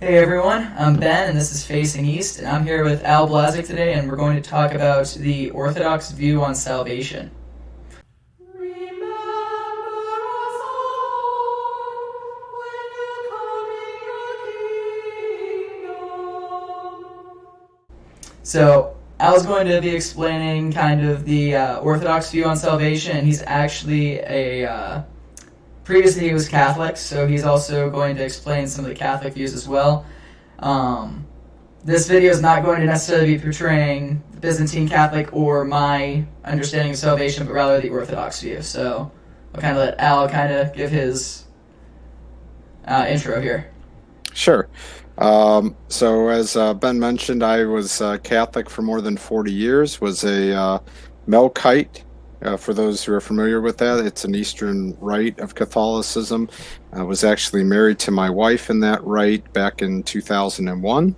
Hey everyone, I'm Ben and this is Facing East, and I'm here with Al Blazek today, and we're going to talk about the Orthodox view on salvation. So, Al's going to be explaining kind of the Orthodox view on salvation, and he's actually previously he was Catholic, so he's also going to explain some of the Catholic views as well. This video is not going to necessarily be portraying the Byzantine Catholic or my understanding of salvation, but rather the Orthodox view. So I'll kind of let Al kind of give his intro here. Sure. So as Ben mentioned, I was Catholic for more than 40 years, was a Melkite. For those who are familiar with that, it's an Eastern rite of Catholicism. I was actually married to my wife in that rite back in 2001.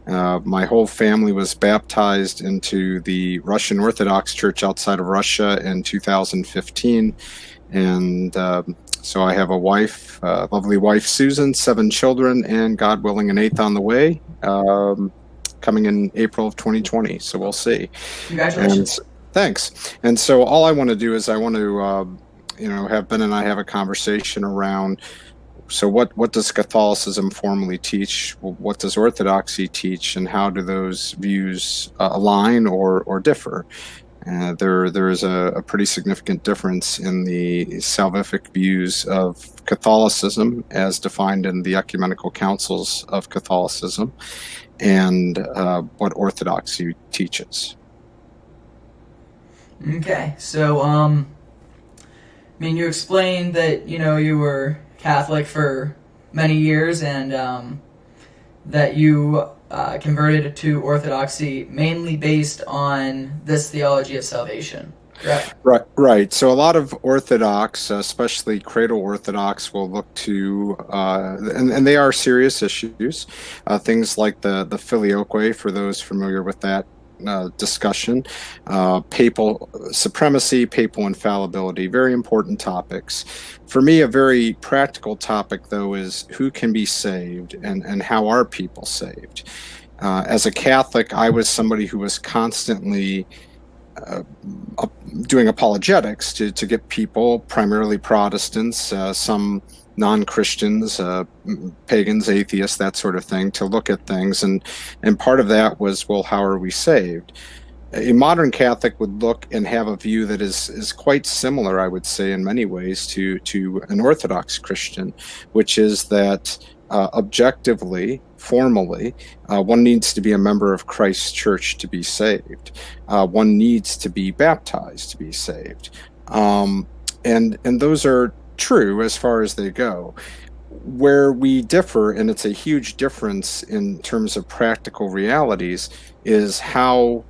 My whole family was baptized into the Russian Orthodox Church outside of Russia in 2015. And so I have a wife, lovely wife, Susan, 7 children, and God willing, an 8th on the way, coming in April of 2020. So we'll see. Congratulations. Thanks. And so all I want to do is I want to, have Ben and I have a conversation around, so what does Catholicism formally teach? What does Orthodoxy teach? And how do those views align or differ? There is a pretty significant difference in the salvific views of Catholicism as defined in the Ecumenical Councils of Catholicism and what Orthodoxy teaches. Okay, so, you explained that, you were Catholic for many years and that you converted to Orthodoxy mainly based on this theology of salvation, correct? Right. So a lot of Orthodox, especially cradle Orthodox, will look to, and they are serious issues, things like the filioque, for those familiar with that discussion, papal supremacy, papal infallibility, very important topics. For me, a very practical topic, though, is who can be saved and how are people saved. As a Catholic, I was somebody who was constantly doing apologetics to get people, primarily Protestants, some non-Christians, pagans, atheists, that sort of thing, to look at things. And part of that was, well, how are we saved? A modern Catholic would look and have a view that is quite similar, I would say, in many ways to an Orthodox Christian, which is that objectively, formally, one needs to be a member of Christ's church to be saved. One needs to be baptized to be saved. And those are true as far as they go. Where we differ, and it's a huge difference in terms of practical realities, is how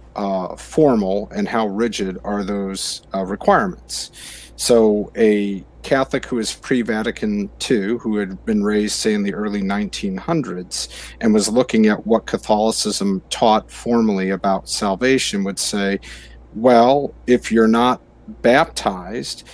formal and how rigid are those requirements. So a Catholic who is pre-Vatican II, who had been raised, say, in the early 1900s, and was looking at what Catholicism taught formally about salvation, would say, well, if you're not baptized,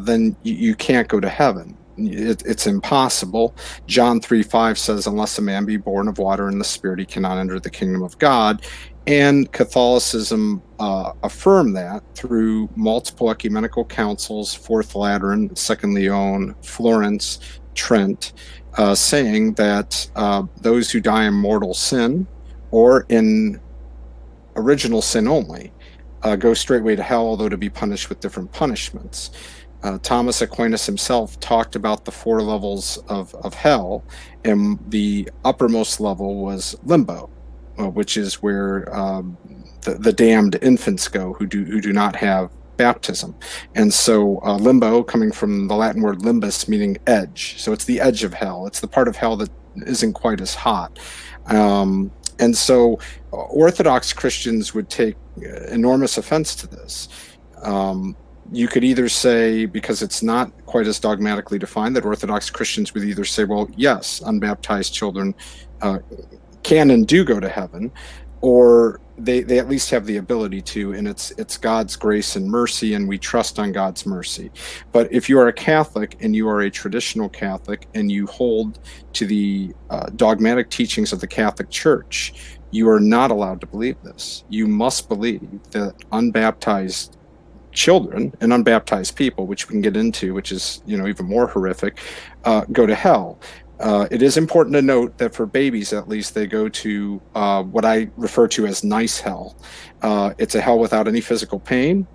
then you can't go to heaven. It's impossible. John 3:5 says, unless a man be born of water and the Spirit, he cannot enter the kingdom of God. And Catholicism affirmed that through multiple ecumenical councils, Fourth Lateran, Second Leon, Florence, Trent, saying that those who die in mortal sin or in original sin only go straightway to hell, although to be punished with different punishments. Thomas Aquinas himself talked about the 4 levels of hell, and the uppermost level was limbo, which is where the damned infants go who do not have baptism. And so limbo, coming from the Latin word limbus, meaning edge. So it's the edge of hell. It's the part of hell that isn't quite as hot. And so Orthodox Christians would take enormous offense to this. You could either say, because it's not quite as dogmatically defined, that Orthodox Christians would either say, well, yes, unbaptized children can and do go to heaven. or they at least have the ability to, and it's God's grace and mercy, and we trust on God's mercy. But if you are a Catholic and you are a traditional Catholic and you hold to the dogmatic teachings of the Catholic Church, you are not allowed to believe this. You must believe that unbaptized children and unbaptized people, which we can get into, which is even more horrific, go to hell. It is important to note that for babies, at least, they go to what I refer to as nice hell. It's a hell without any physical pain,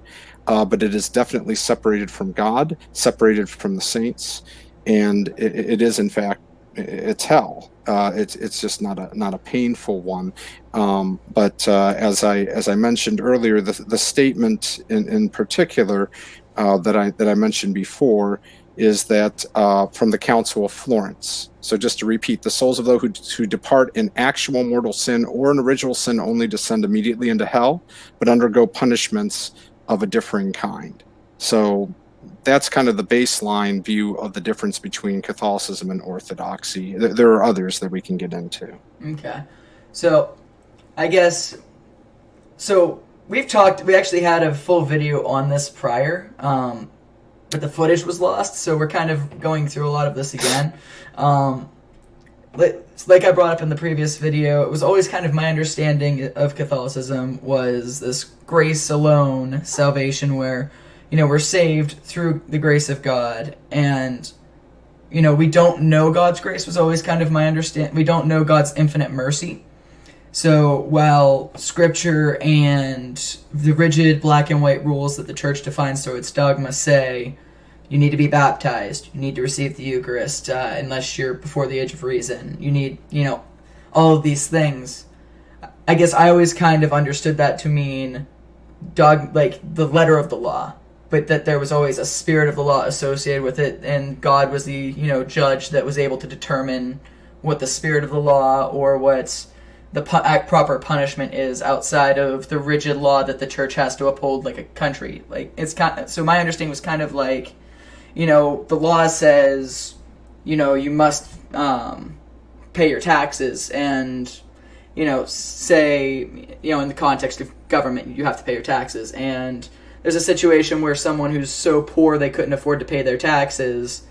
but it is definitely separated from God, separated from the saints, and it is, in fact, it's hell. It's just not a painful one. But as I mentioned earlier, the statement in particular that I mentioned before is that from the Council of Florence. So just to repeat, the souls of those who depart in actual mortal sin or in original sin only descend immediately into hell, but undergo punishments of a differing kind. So that's kind of the baseline view of the difference between Catholicism and Orthodoxy. There are others that we can get into. Okay. So I guess, we actually had a full video on this prior, but the footage was lost, so we're kind of going through a lot of this again. Like I brought up in the previous video, it was always kind of my understanding of Catholicism was this grace alone salvation where, we're saved through the grace of God, and, we don't know God's grace was always kind of my understanding. We don't know God's infinite mercy. So while Scripture and the rigid black and white rules that the Church defines through its dogma say, you need to be baptized, you need to receive the Eucharist, unless you're before the age of reason, you need, all of these things. I guess I always kind of understood that to mean like the letter of the law, but that there was always a spirit of the law associated with it, and God was the, judge that was able to determine what the spirit of the law or what the proper punishment is outside of the rigid law that the Church has to uphold like a country. Like, it's kind of, so my understanding was kind of like, the law says, you must pay your taxes, and, say, in the context of government, you have to pay your taxes, and there's a situation where someone who's so poor they couldn't afford to pay their taxes,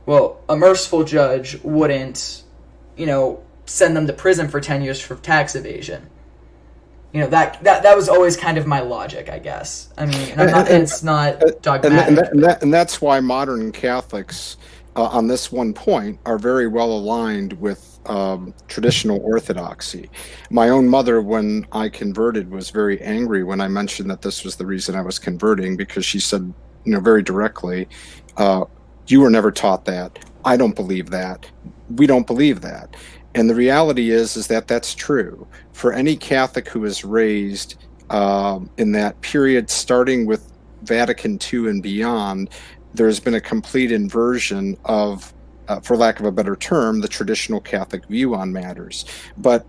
well, a merciful judge wouldn't, send them to prison for 10 years for tax evasion. That was always kind of my logic, I guess. I mean, it's not dogmatic. And that's why modern Catholics, on this one point, are very well aligned with traditional Orthodoxy. My own mother, when I converted, was very angry when I mentioned that this was the reason I was converting, because she said, very directly, you were never taught that. I don't believe that. We don't believe that. And the reality is that that's true. For any Catholic who is raised in that period, starting with Vatican II and beyond, there's been a complete inversion of, for lack of a better term, the traditional Catholic view on matters. But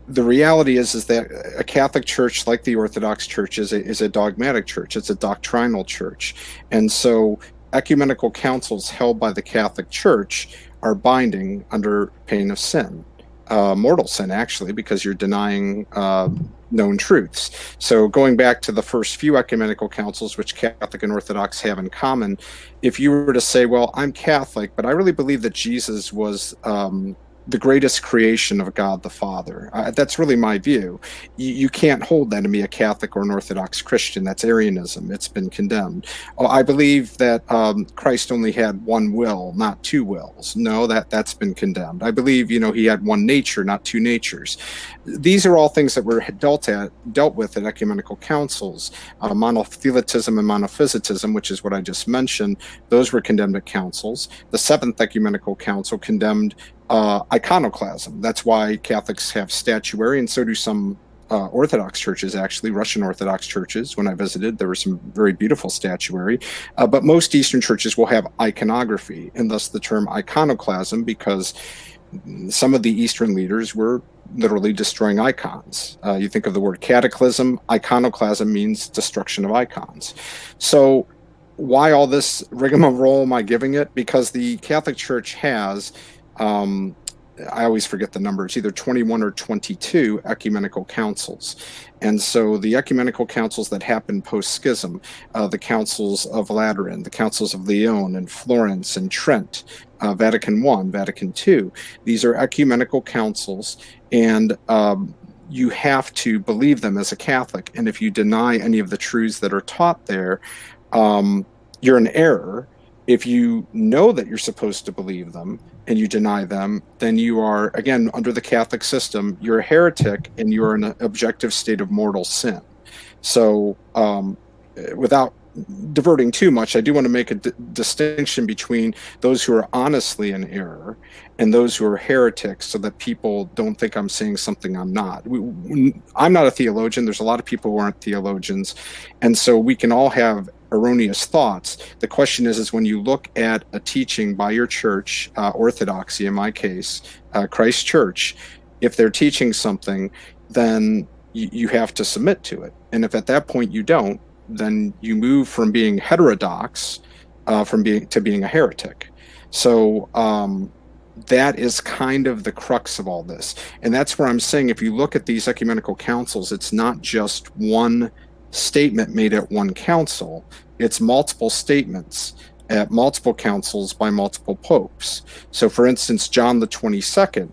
the reality is that a Catholic church, like the Orthodox Church, is a dogmatic church. It's a doctrinal church. And so ecumenical councils held by the Catholic Church are binding under pain of sin, mortal sin, actually, because you're denying known truths. So going back to the first few ecumenical councils, which Catholic and Orthodox have in common, if you were to say, well, I'm Catholic, but I really believe that Jesus was the greatest creation of God the Father. That's really my view. You can't hold that and be a Catholic or an Orthodox Christian. That's Arianism. It's been condemned. I believe that Christ only had one will, not two wills. No, that's been condemned. I believe, he had one nature, not two natures. These are all things that were dealt with at ecumenical councils. Monothelitism and monophysitism, which is what I just mentioned, those were condemned at councils. The Seventh Ecumenical Council condemned iconoclasm. That's why Catholics have statuary, and so do some Orthodox churches, actually, Russian Orthodox churches. When I visited, there was some very beautiful statuary. But most Eastern churches will have iconography, and thus the term iconoclasm, because some of the Eastern leaders were literally destroying icons. You think of the word cataclysm, iconoclasm means destruction of icons. So why all this rigmarole am I giving it? Because the Catholic Church has I always forget the number. It's either 21 or 22 ecumenical councils. And so the ecumenical councils that happened post-schism, the councils of Lateran, the councils of Lyon and Florence and Trent, Vatican I, Vatican II, these are ecumenical councils, and you have to believe them as a Catholic. And if you deny any of the truths that are taught there, you're in error. If you know that you're supposed to believe them and you deny them, then you are, again, under the Catholic system, you're a heretic and you're in an objective state of mortal sin. So without diverting too much, I do want to make a distinction between those who are honestly in error and those who are heretics, so that people don't think I'm saying something I'm not. I'm not a theologian. There's a lot of people who aren't theologians. And so we can all have erroneous thoughts. The question is when you look at a teaching by your church, Orthodoxy in my case, Christ Church, if they're teaching something, then you have to submit to it. And if at that point you don't, then you move from being heterodox to being a heretic. So that is kind of the crux of all this. And that's where I'm saying, if you look at these ecumenical councils, it's not just one statement made at one council, it's multiple statements at multiple councils by multiple popes. So for instance, John the 22nd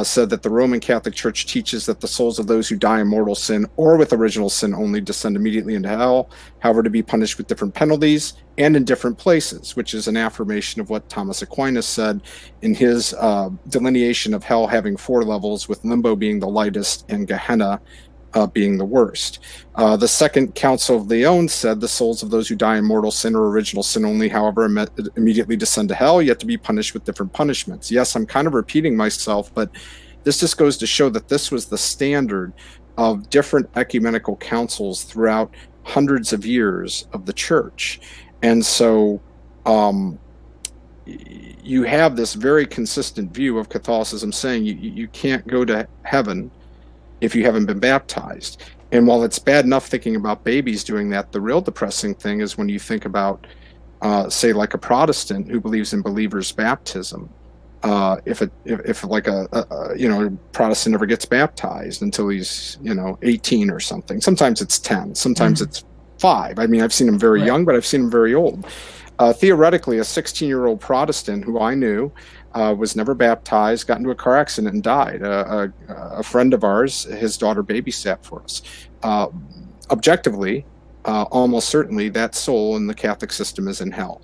said that the Roman Catholic Church teaches that the souls of those who die in mortal sin or with original sin only descend immediately into hell, however, to be punished with different penalties and in different places, which is an affirmation of what Thomas Aquinas said in his delineation of hell having 4 levels, with limbo being the lightest and Gehenna being the worst. The Second Council of Lyon said the souls of those who die in mortal sin or original sin only, however, immediately descend to hell, yet to be punished with different punishments. Yes, I'm kind of repeating myself, but this just goes to show that this was the standard of different ecumenical councils throughout hundreds of years of the church. And so you have this very consistent view of Catholicism saying you can't go to heaven if you haven't been baptized. And while it's bad enough thinking about babies doing that, the real depressing thing is when you think about, say, like a Protestant who believes in believers' baptism. If like a Protestant never gets baptized until he's 18 or something. Sometimes it's 10, sometimes it's 5. I mean, I've seen them very young, but I've seen them very old. Theoretically, a 16-year-old Protestant who I knew was never baptized, got into a car accident and died. A friend of ours, his daughter babysat for us. Objectively, almost certainly, that soul in the Catholic system is in hell.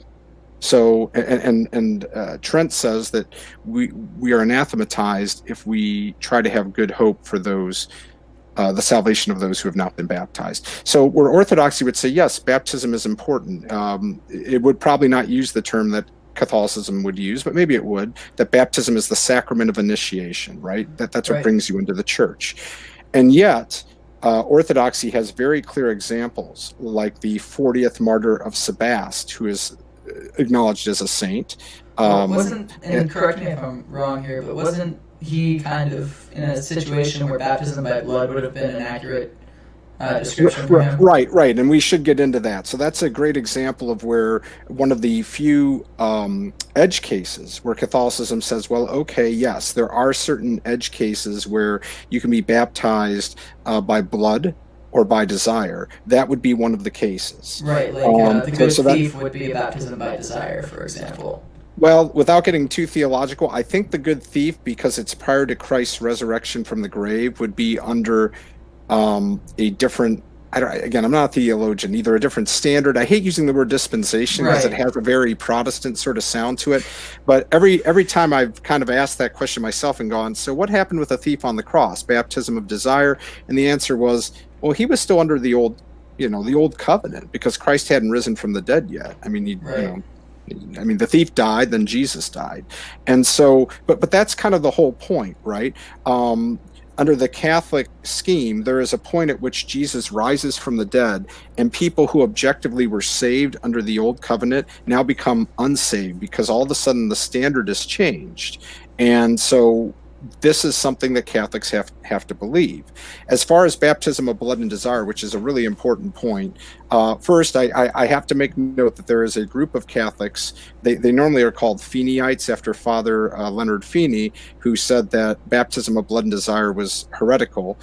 So, and Trent says that we are anathematized if we try to have good hope for those, the salvation of those who have not been baptized. So where Orthodoxy would say, yes, baptism is important. It would probably not use the term that Catholicism would use, but maybe it would, that baptism is the sacrament of initiation, right? That's what brings you into the church. And yet, Orthodoxy has very clear examples, like the 40th martyr of Sebast, who is acknowledged as a saint. And correct me if I'm wrong here, but wasn't he kind of in a situation where baptism by blood would have been an accurate description for him? Right, and we should get into that. So that's a great example of where one of the few edge cases where Catholicism says, well, okay, yes, there are certain edge cases where you can be baptized by blood or by desire. That would be one of the cases. Right, like the good thief would be a baptism by desire, for example. Well, without getting too theological, I think the good thief, because it's prior to Christ's resurrection from the grave, would be under a different, again, I'm not a theologian, either a different standard. I hate using the word dispensation because it has a very Protestant sort of sound to it. But every time I've kind of asked that question myself and gone, so what happened with a thief on the cross? Baptism of desire? And the answer was, well, he was still under the old, the old covenant, because Christ hadn't risen from the dead yet. I mean, the thief died, then Jesus died. And so, but that's kind of the whole point, right? Under the Catholic scheme, there is a point at which Jesus rises from the dead, and people who objectively were saved under the old covenant now become unsaved, because all of a sudden the standard is changed. And so this is something that Catholics have to believe. As far as baptism of blood and desire, which is a really important point, first I have to make note that there is a group of Catholics, they normally are called Feeneyites after Father Leonard Feeney, who said that baptism of blood and desire was heretical.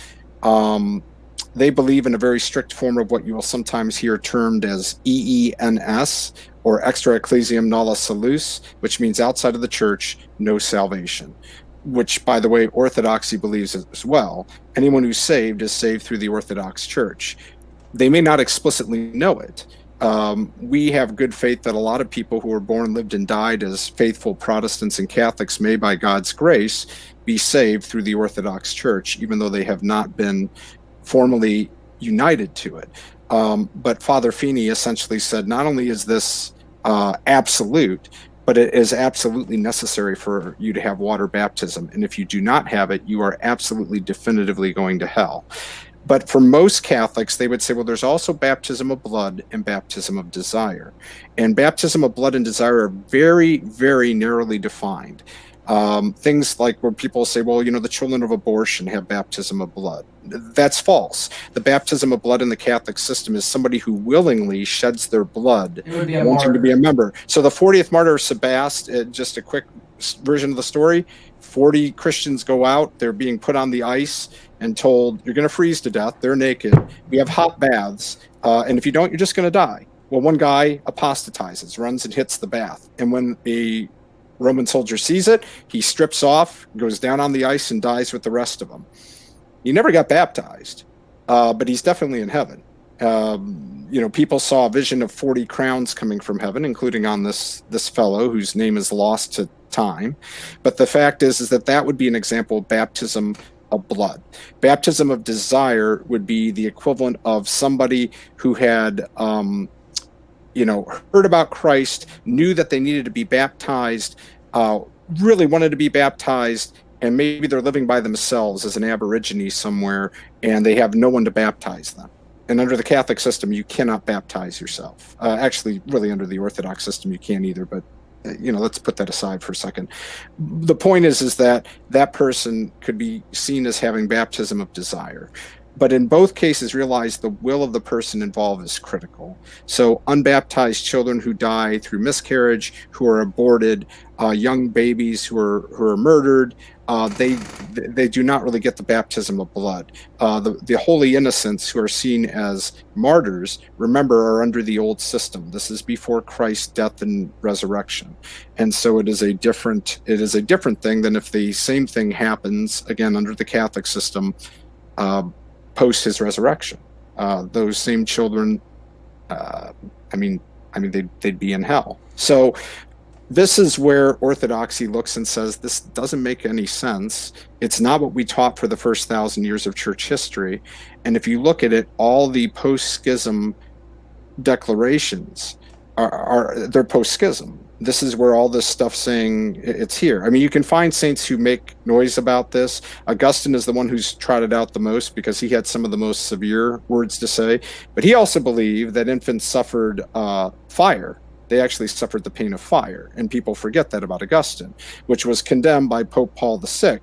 They believe in a very strict form of what you will sometimes hear termed as EENS, or extra ecclesiam nulla salus, which means outside of the church, no salvation, which, by the way, Orthodoxy believes as well. Anyone who's saved is saved through the Orthodox Church. They may not explicitly know it. We have good faith that a lot of people who were born, lived, and died as faithful Protestants and Catholics may, by God's grace, be saved through the Orthodox Church, even though they have not been formally united to it. But Father Feeney essentially said, not only is this absolute, but it is absolutely necessary for you to have water baptism. And if you do not have it, you are absolutely definitively going to hell. But for most Catholics, they would say, well, there's also baptism of blood and baptism of desire. And baptism of blood and desire are very, very narrowly defined. Things like where people say, well, the children of abortion have baptism of blood. That's false. The baptism of blood in the Catholic system is somebody who willingly sheds their blood, wanting to be a member. So the 40th martyr of Sebast, just a quick version of the story, 40 Christians go out, they're being put on the ice and told, you're going to freeze to death, they're naked, we have hot baths, and if you don't, you're just going to die. Well, one guy apostatizes, runs and hits the bath, and when a Roman soldier sees it, he strips off, goes down on the ice, and dies with the rest of them. He never got baptized, but he's definitely in heaven. People saw a vision of 40 crowns coming from heaven, including on this fellow whose name is lost to time. But the fact is that would be an example of baptism of blood. Baptism of desire would be the equivalent of somebody who had heard about Christ, knew that they needed to be baptized, really wanted to be baptized, and maybe they're living by themselves as an aborigine somewhere, and they have no one to baptize them. And under the Catholic system, you cannot baptize yourself. Actually, really under the Orthodox system, you can't either, but let's put that aside for a second. The point is that person could be seen as having baptism of desire. But in both cases, realize the will of the person involved is critical. So unbaptized children who die through miscarriage, who are aborted, young babies who are murdered, they do not really get the baptism of blood. The holy innocents who are seen as martyrs, remember, are under the old system. This is before Christ's death and resurrection, and so it is a different thing than if the same thing happens again under the Catholic system. Post his resurrection, those same children, they'd be in hell. So this is where Orthodoxy looks and says, this doesn't make any sense. It's not what we taught for the first 1,000 years of church history. And if you look at it, all the post-schism declarations they're post-schism. This is where all this stuff saying it's here. I mean, you can find saints who make noise about this. Augustine is the one who's trotted out the most because he had some of the most severe words to say. But he also believed that infants suffered fire. They actually suffered the pain of fire. And people forget that about Augustine, which was condemned by Pope Pius VI,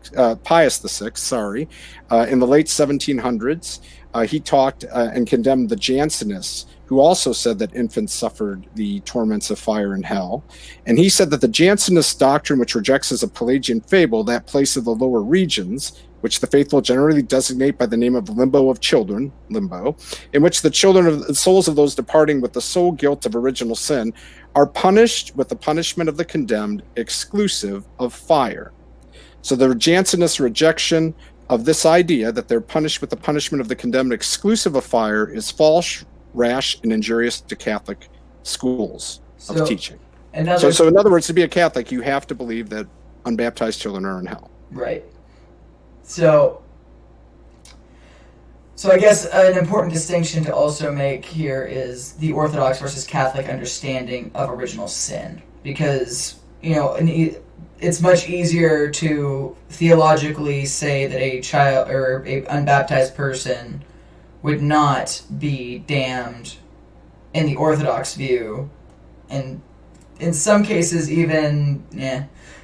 in the late 1700s. He talked and condemned the Jansenists, who also said that infants suffered the torments of fire in hell. And he said that the Jansenist doctrine, which rejects as a Pelagian fable that place of the lower regions, which the faithful generally designate by the name of limbo of children, limbo, in which the children of the souls of those departing with the sole guilt of original sin are punished with the punishment of the condemned, exclusive of fire. So the Jansenist rejection of this idea that they're punished with the punishment of the condemned, exclusive of fire, is false, rash, and injurious to Catholic schools of teaching. So in other words, to be a Catholic, you have to believe that unbaptized children are in hell. Right. So I guess an important distinction to also make here is the Orthodox versus Catholic understanding of original sin. Because, it's much easier to theologically say that a child or a unbaptized person would not be damned in the Orthodox view, and in some cases even,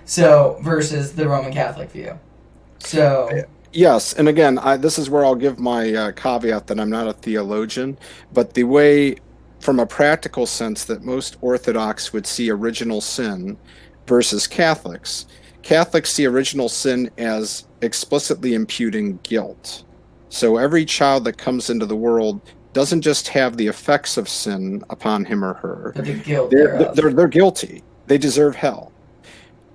versus the Roman Catholic view. So, Yes, and again, this is where I'll give my caveat that I'm not a theologian, but the way, from a practical sense, that most Orthodox would see original sin versus Catholics, Catholics see original sin as explicitly imputing guilt. So every child that comes into the world doesn't just have the effects of sin upon him or her. but the guilt They're thereof. they're guilty. They deserve hell.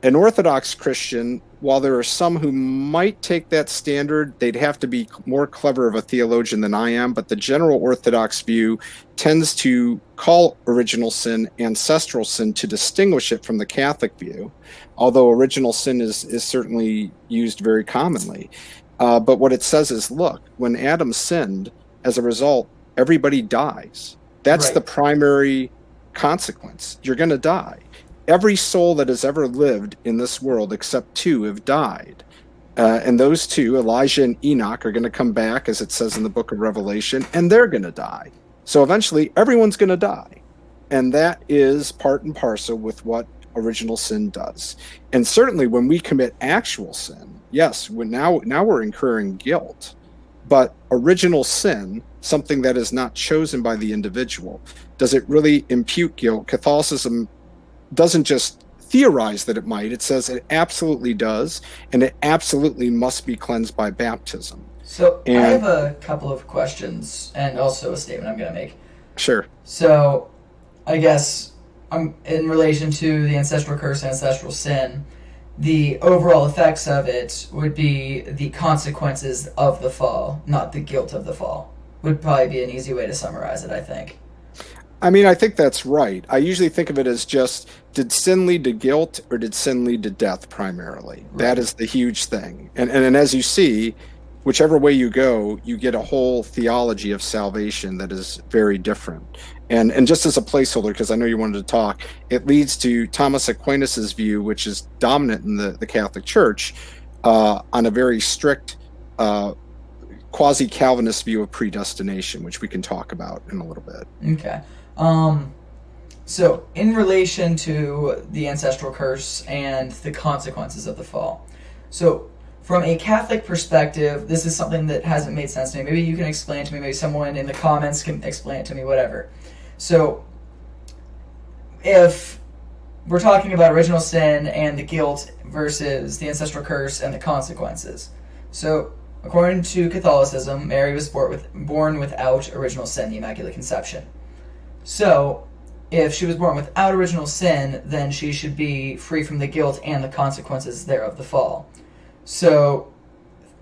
An Orthodox Christian, while there are some who might take that standard, they'd have to be more clever of a theologian than I am, but the general Orthodox view tends to call original sin ancestral sin to distinguish it from the Catholic view, although original sin is certainly used very commonly. But what it says is, look, when Adam sinned, as a result, everybody dies. That's Right. the primary consequence. You're going to die. Every soul that has ever lived in this world except two have died. And those two, Elijah and Enoch, are going to come back, as it says in the book of Revelation, and they're going to die. So eventually, everyone's going to die. And that is part and parcel with what original sin does. And certainly when we commit actual sin, yes, now we're incurring guilt. But original sin, something that is not chosen by the individual, does it really impute guilt? Catholicism doesn't just theorize that it might, it says it absolutely does, and it absolutely must be cleansed by baptism. So I have a couple of questions and also a statement I'm going to make. Sure. So I guess in relation to the ancestral curse and ancestral sin, the overall effects of it would be the consequences of the fall, not the guilt of the fall. Would probably be an easy way to summarize it, I think. I mean, I think that's right. I usually think of it as just, did sin lead to guilt or did sin lead to death primarily? Right. That is the huge thing. And as you see, whichever way you go, you get a whole theology of salvation that is very different. And just as a placeholder, because I know you wanted to talk, it leads to Thomas Aquinas's view, which is dominant in the Catholic Church, on a very strict quasi-Calvinist view of predestination, which we can talk about in a little bit. Okay. So in relation to the ancestral curse and the consequences of the fall, so from a Catholic perspective, this is something that hasn't made sense to me. Maybe you can explain it to me. Maybe someone in the comments can explain it to me, whatever. So if we're talking about original sin and the guilt versus the ancestral curse and the consequences. So according to Catholicism, Mary was born without original sin, the Immaculate Conception. So if she was born without original sin, then she should be free from the guilt and the consequences thereof the fall. So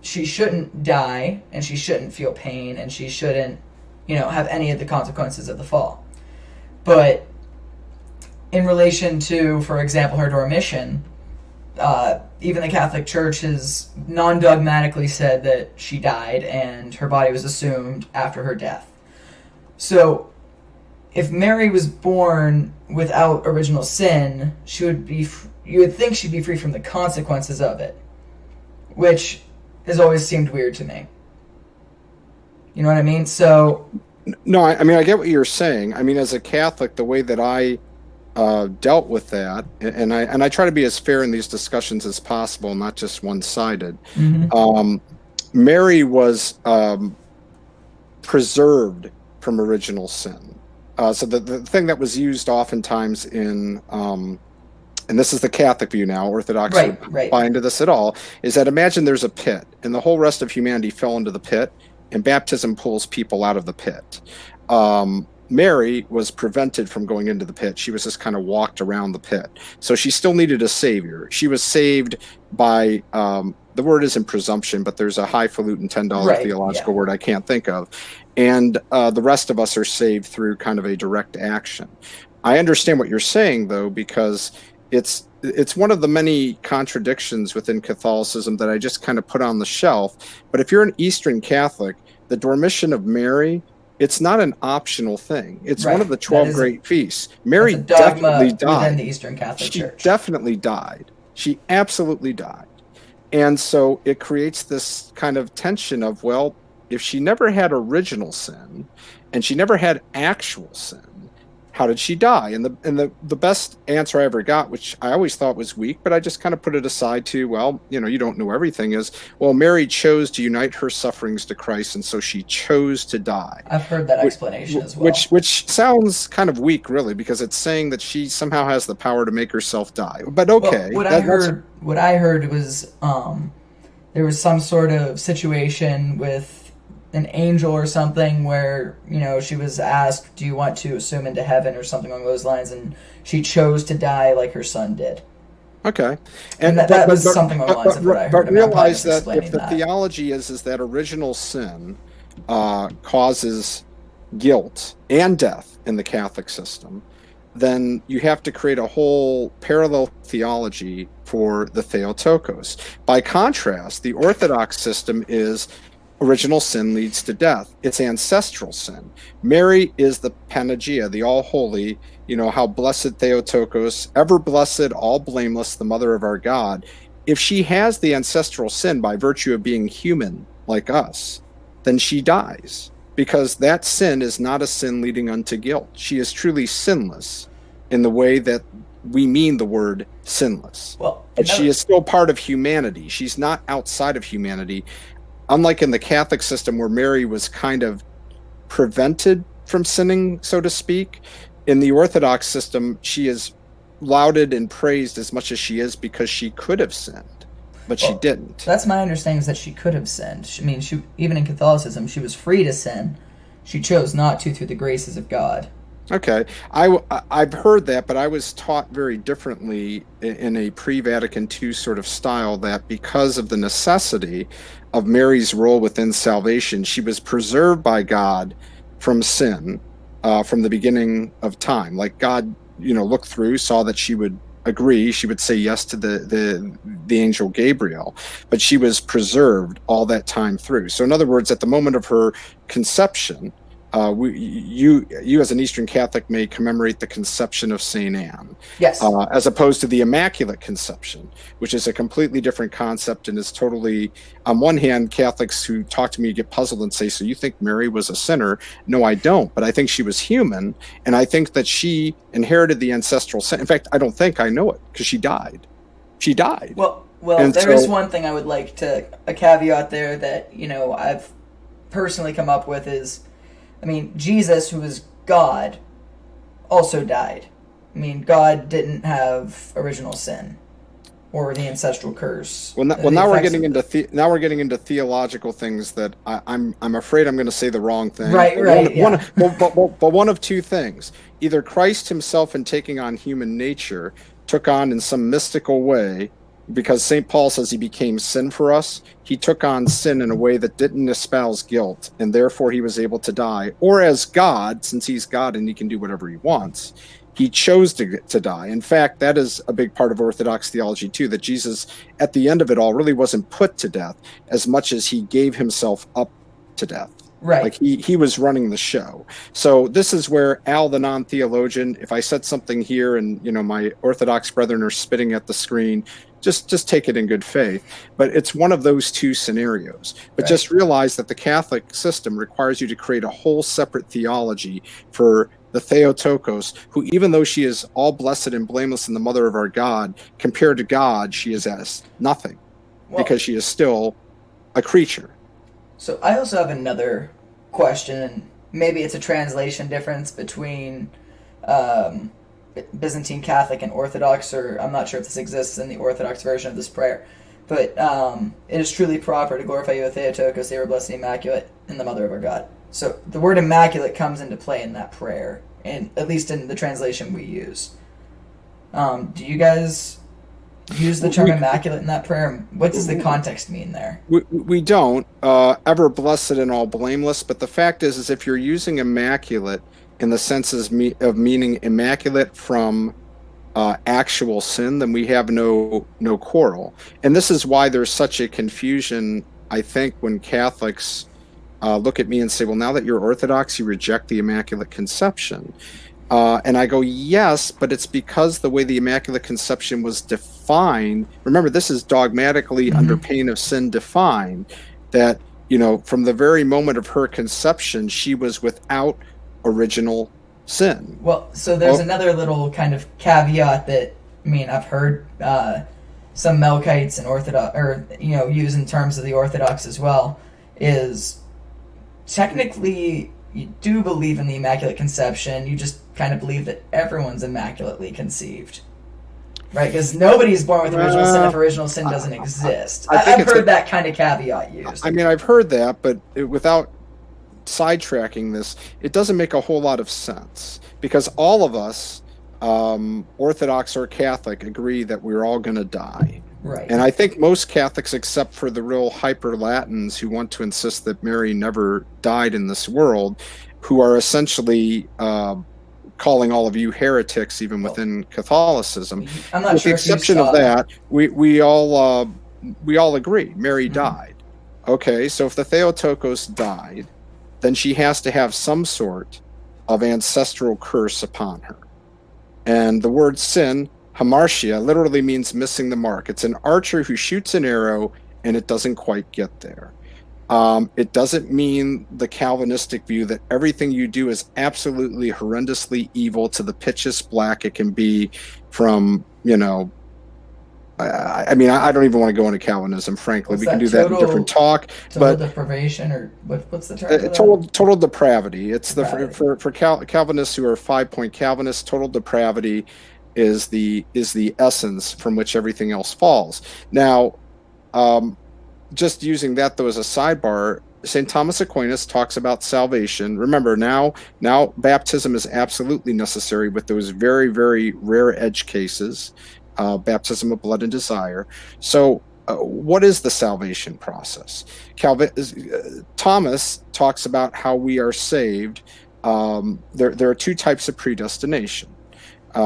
she shouldn't die, and she shouldn't feel pain, and she shouldn't, have any of the consequences of the fall. But in relation to, for example, her dormition, even the Catholic Church has non-dogmatically said that she died and her body was assumed after her death. So if Mary was born without original sin, you would think she'd be free from the consequences of it, which has always seemed weird to me. You know what I mean? So no, I mean, I get what you're saying. I mean, as a Catholic, the way that I dealt with that, and I try to be as fair in these discussions as possible, not just one-sided. Mm-hmm. Mary was preserved from original sin. So the thing that was used oftentimes in, and this is the Catholic view now, Orthodox don't buy into this at all, is that imagine there's a pit, and the whole rest of humanity fell into the pit, and baptism pulls people out of the pit. Mary was prevented from going into the pit. She was just kind of walked around the pit. So she still needed a savior. She was saved by, the word isn't presumption, but there's a highfalutin $10 theological word I can't think of. And the rest of us are saved through kind of a direct action. I understand what you're saying, though, because it's one of the many contradictions within Catholicism that I just kind of put on the shelf. But if you're an Eastern Catholic, the dormition of Mary, it's not an optional thing. It's one of the 12 great feasts. Mary definitely died. Within the Eastern Catholic Church. She definitely died. She absolutely died. And so it creates this kind of tension of, well, if she never had original sin and she never had actual sin, how did she die? And the best answer I ever got, which I always thought was weak, but I just kind of put it aside to, well, you don't know everything, is, well, Mary chose to unite her sufferings to Christ, and so she chose to die. I've heard that explanation as well. Which sounds kind of weak, really, because it's saying that she somehow has the power to make herself die. But okay. Well, what I heard was there was some sort of situation with an angel or something where, she was asked, do you want to assume into heaven or something along those lines, and she chose to die like her son did. Okay. And that was something along the lines of what I heard. But realize that if the theology is that original sin causes guilt and death in the Catholic system, then you have to create a whole parallel theology for the Theotokos. By contrast, the Orthodox system is original sin leads to death. It's ancestral sin. Mary is the Panagia, the all-holy, how blessed Theotokos, ever blessed, all blameless, the mother of our God. If she has the ancestral sin by virtue of being human like us, then she dies, because that sin is not a sin leading unto guilt. She is truly sinless in the way that we mean the word sinless. But she is still part of humanity. She's not outside of humanity. Unlike in the Catholic system, where Mary was kind of prevented from sinning, so to speak, in the Orthodox system, she is lauded and praised as much as she is because she could have sinned, but she didn't. That's my understanding, is that she could have sinned. I mean, she, even in Catholicism, she was free to sin. She chose not to through the graces of God. Okay. I've heard that, but I was taught very differently in a pre-Vatican II sort of style, that because of the necessity of Mary's role within salvation, she was preserved by God from sin from the beginning of time. Like God, looked through, saw that she would agree, she would say yes to the angel Gabriel, but she was preserved all that time through. So in other words, at the moment of her conception, you as an Eastern Catholic may commemorate the conception of St. Anne, yes, as opposed to the Immaculate Conception, which is a completely different concept and is totally, on one hand, Catholics who talk to me get puzzled and say, so you think Mary was a sinner? No, I don't, but I think she was human, and I think that she inherited the ancestral sin. In fact, I don't think, I know it, because she died. She died. Well, there is one thing I would like to, a caveat there that, I've personally come up with is, Jesus, who is God, also died. God didn't have original sin or the ancestral curse. Now we're getting into theological things that I'm afraid I'm going to say the wrong thing. Right. But one of two things: either Christ himself, in taking on human nature, took on in some mystical way, because St. Paul says he became sin for us, he took on sin in a way that didn't espouse guilt, and therefore he was able to die. Or as God, since he's God and he can do whatever he wants, he chose to die. In fact, that is a big part of Orthodox theology too, that Jesus, at the end of it all, really wasn't put to death as much as he gave himself up to death. Right. Like he was running the show. So this is where Al, the non-theologian, if I said something here and my Orthodox brethren are spitting at the screen, just take it in good faith. But it's one of those two scenarios. But just realize that the Catholic system requires you to create a whole separate theology for the Theotokos, who, even though she is all blessed and blameless and the mother of our God, compared to God, she is as nothing, because she is still a creature. So I also have another question, and maybe it's a translation difference between Byzantine Catholic and Orthodox, or I'm not sure if this exists in the Orthodox version of this prayer, but it is truly proper to glorify you, O Theotokos, they were blessed and immaculate, and the mother of our God. So the word immaculate comes into play in that prayer, and at least in the translation we use. Do you guys use the term immaculate in that prayer? What does the context mean there? We don't, ever blessed and all blameless, but the fact is if you're using immaculate in the sense of meaning immaculate from actual sin, then we have no quarrel. And this is why there's such a confusion, I think, when Catholics look at me and say, well, now that you're Orthodox, you reject the Immaculate Conception. And I go, yes, but it's because the way the Immaculate Conception was defined, remember, this is dogmatically under pain of sin defined, that, from the very moment of her conception, she was without original sin. Well, so there's another little kind of caveat that, I mean, I've heard some Melkites and Orthodox, or, use in terms of the Orthodox as well, is technically you do believe in the Immaculate Conception, you just kind of believe that everyone's immaculately conceived. Right? Because nobody's born with original sin if original sin doesn't exist. I've heard that kind of caveat used. I mean, I've heard that, but without sidetracking this, it doesn't make a whole lot of sense, because all of us, Orthodox or Catholic, agree that we're all going to die. Right. And I think most Catholics, except for the real hyper-Latins who want to insist that Mary never died in this world, who are essentially calling all of you heretics even within Catholicism. I'm not with sure the exception of that, we all agree Mary died. Okay, so if the Theotokos died, then she has to have some sort of ancestral curse upon her. And the word sin, hamartia, literally means missing the mark. It's an archer who shoots an arrow and it doesn't quite get there. It doesn't mean the Calvinistic view that everything you do is absolutely horrendously evil to the pitchest black it can be from, I mean, I don't even want to go into Calvinism, frankly. We can do that in a different talk. Total depravation, or what's the term? Total depravity. It's for Calvinists who are 5-point Calvinists. Total depravity is the essence from which everything else falls. Now, just using that though as a sidebar, St. Thomas Aquinas talks about salvation. Remember, now baptism is absolutely necessary with those very, very rare edge cases. Baptism of blood and desire. So what is the salvation process? Thomas talks about how we are saved. There are two types of predestination.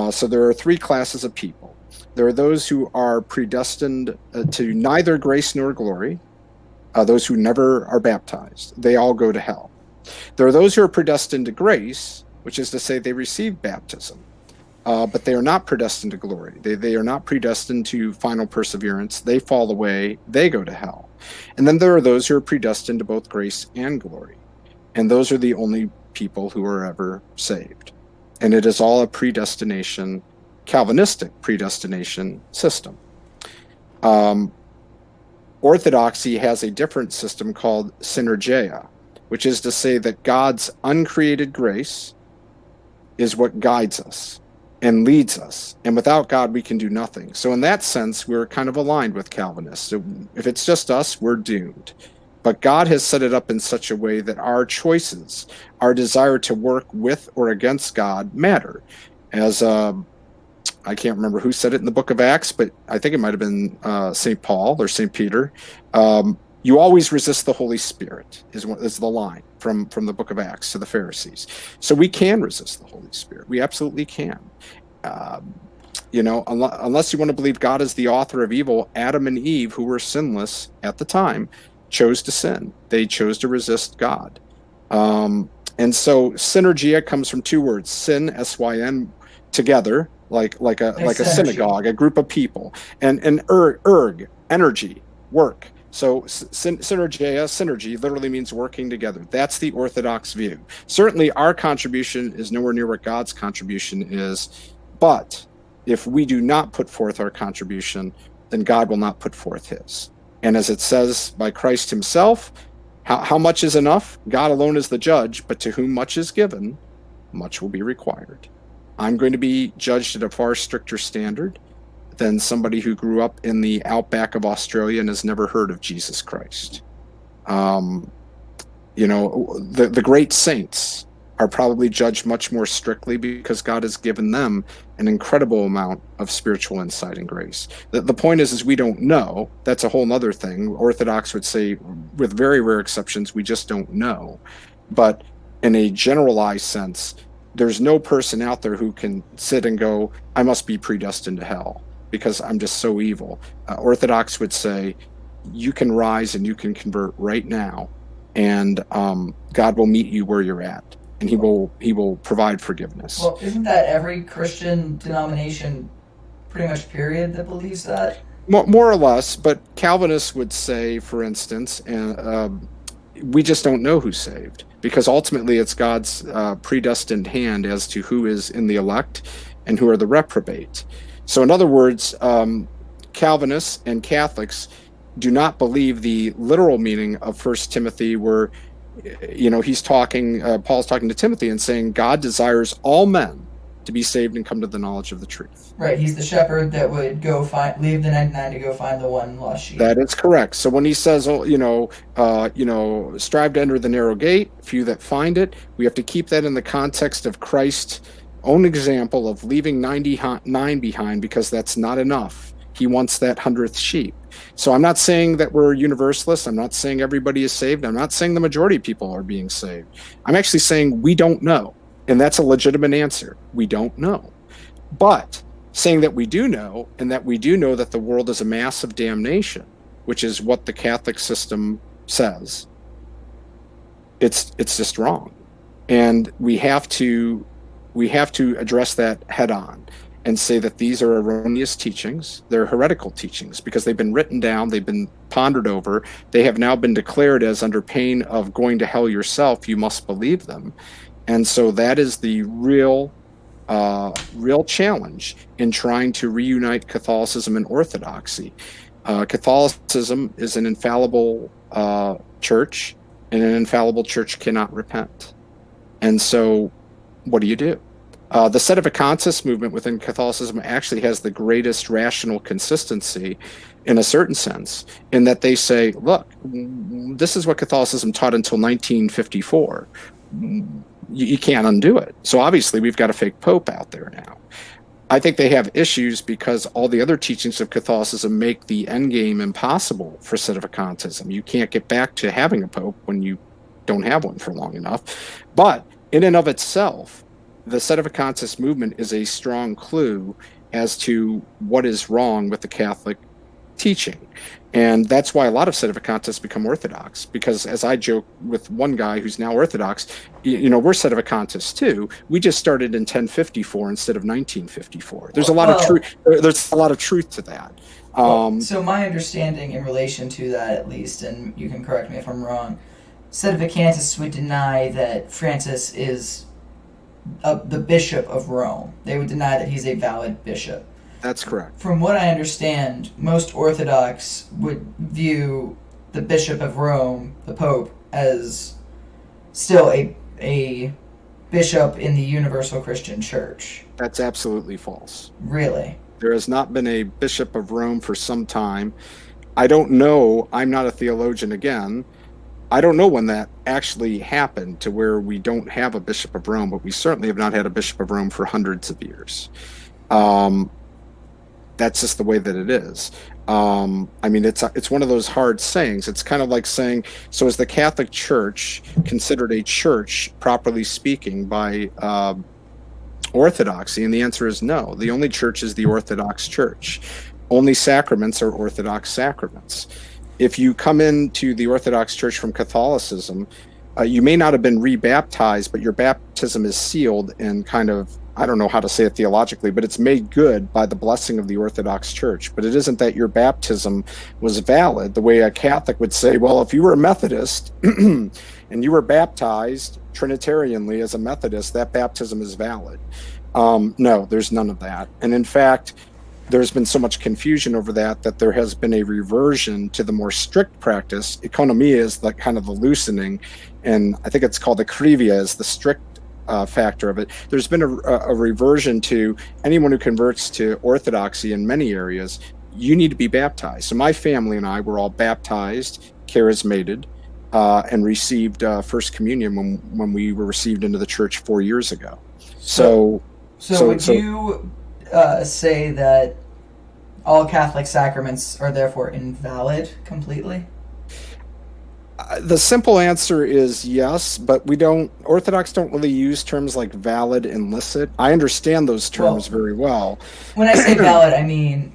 So there are three classes of people. There are those who are predestined to neither grace nor glory, those who never are baptized. They all go to hell. There are those who are predestined to grace, which is to say they receive baptism. But they are not predestined to glory. They are not predestined to final perseverance. They fall away. They go to hell. And then there are those who are predestined to both grace and glory. And those are the only people who are ever saved. And it is all a predestination, Calvinistic predestination system. Orthodoxy has a different system called synergeia, which is to say that God's uncreated grace is what guides us and leads us. And without God, we can do nothing. So in that sense, we're kind of aligned with Calvinists. So if it's just us, we're doomed. But God has set it up in such a way that our choices, our desire to work with or against God matter. As I can't remember who said it in the book of Acts, but I think it might have been St. Paul or St. Peter. You always resist the Holy Spirit is the line from the book of Acts to the Pharisees. So we can resist the Holy Spirit. We absolutely can. Unless you want to believe God is the author of evil, Adam and Eve, who were sinless at the time, chose to sin. They chose to resist God. And so synergia comes from two words: sin, S-Y-N, together, like a synagogue, a group of people, and erg, energy, work. So synergy literally means working together. That's the Orthodox view. Certainly our contribution is nowhere near what God's contribution is, but if we do not put forth our contribution, then God will not put forth his. And as it says by Christ himself, how much is enough? God alone is the judge, but to whom much is given, much will be required. I'm going to be judged at a far stricter standard than somebody who grew up in the outback of Australia and has never heard of Jesus Christ. The great saints are probably judged much more strictly because God has given them an incredible amount of spiritual insight and grace. The point is we don't know. That's a whole other thing. Orthodox would say, with very rare exceptions, we just don't know. But in a generalized sense, there's no person out there who can sit and go, I must be predestined to hell because I'm just so evil. Orthodox would say, you can rise and you can convert right now, and God will meet you where you're at, and he will provide forgiveness. Well, isn't that every Christian denomination pretty much period that believes that? More or less, but Calvinists would say, for instance, we just don't know who's saved, because ultimately it's God's predestined hand as to who is in the elect and who are the reprobate. So in other words, Calvinists and Catholics do not believe the literal meaning of 1 Timothy, where, Paul's talking to Timothy and saying God desires all men to be saved and come to the knowledge of the truth. Right, he's the shepherd that would leave the 99 to go find the one lost sheep. That is correct. So when he says, strive to enter the narrow gate, few that find it, we have to keep that in the context of Christ's own example of leaving 99 behind, because that's not enough. He wants that 100th sheep. So I'm not saying that we're universalists. I'm not saying everybody is saved. I'm not saying the majority of people are being saved. I'm actually saying we don't know. And that's a legitimate answer. We don't know. But saying that we do know, and that we do know that the world is a mass of damnation, which is what the Catholic system says, it's just wrong. And we have to address that head on and say that these are erroneous teachings. They're heretical teachings because they've been written down, they've been pondered over, they have now been declared as under pain of going to hell yourself, you must believe them. And so that is the real challenge in trying to reunite Catholicism and Orthodoxy. Catholicism is an infallible church, and an infallible church cannot repent. And so what do you do? The Sedevacantist movement within Catholicism actually has the greatest rational consistency in a certain sense, in that they say, look, this is what Catholicism taught until 1954. You can't undo it. So obviously we've got a fake pope out there now. I think they have issues because all the other teachings of Catholicism make the end game impossible for Sedevacantism. You can't get back to having a pope when you don't have one for long enough. But in and of itself, the Sedevacantist movement is a strong clue as to what is wrong with the Catholic teaching. And that's why a lot of Sedevacantists become Orthodox, because as I joke with one guy who's now Orthodox, we're Sedevacantists too. We just started in 1054 instead of 1954. There's a lot of truth. There's a lot of truth to that. So my understanding in relation to that, at least, and you can correct me if I'm wrong, Sedevacantists would deny that Francis is the Bishop of Rome. They would deny that he's a valid bishop. That's correct. From what I understand, most Orthodox would view the Bishop of Rome, the Pope, as still a bishop in the Universal Christian Church. That's absolutely false. Really? There has not been a Bishop of Rome for some time. I don't know. I'm not a theologian again. I don't know when that actually happened to where we don't have a Bishop of Rome, but we certainly have not had a Bishop of Rome for hundreds of years. That's just the way that it is. It's one of those hard sayings. It's kind of like saying, so is the Catholic Church considered a church, properly speaking, by Orthodoxy? And the answer is no. The only church is the Orthodox Church. Only sacraments are Orthodox sacraments. If you come into the Orthodox Church from Catholicism, you may not have been rebaptized, but your baptism is sealed and kind of, I don't know how to say it theologically, but it's made good by the blessing of the Orthodox Church. But it isn't that your baptism was valid the way a Catholic would say, well, if you were a Methodist and you were baptized Trinitarianly as a Methodist, that baptism is valid. No, there's none of that. And in fact, there's been so much confusion over that there has been a reversion to the more strict practice. Economia is the kind of the loosening, and I think it's called the crivia is the strict factor of it. There's been a reversion to anyone who converts to Orthodoxy in many areas, you need to be baptized. So my family and I were all baptized, charismated, and received First Communion when we were received into the church 4 years ago. So would you say that all Catholic sacraments are therefore invalid completely? The simple answer is yes, but Orthodox don't really use terms like valid and licit. I understand those terms very well. When I say valid, I mean,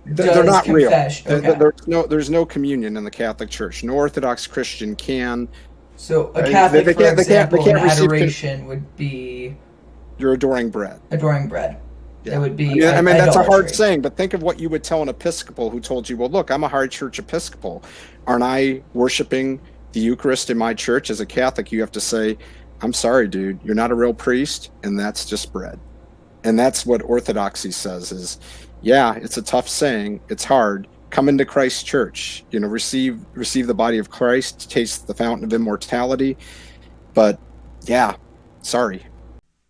they're not real. Okay. There's no communion in the Catholic Church. No Orthodox Christian can. So a Catholic, for example, in adoration would be... You're adoring bread. Adoring bread. Yeah. It would be that's a hard saying, but think of what you would tell an Episcopal who told you, well, look, I'm a high church Episcopal. Aren't I worshiping the Eucharist in my church, as a Catholic, you have to say, I'm sorry, dude, you're not a real priest, and that's just bread. And that's what Orthodoxy says is, yeah, it's a tough saying. It's hard. Come into Christ's church, receive the body of Christ, taste the fountain of immortality. But yeah, sorry.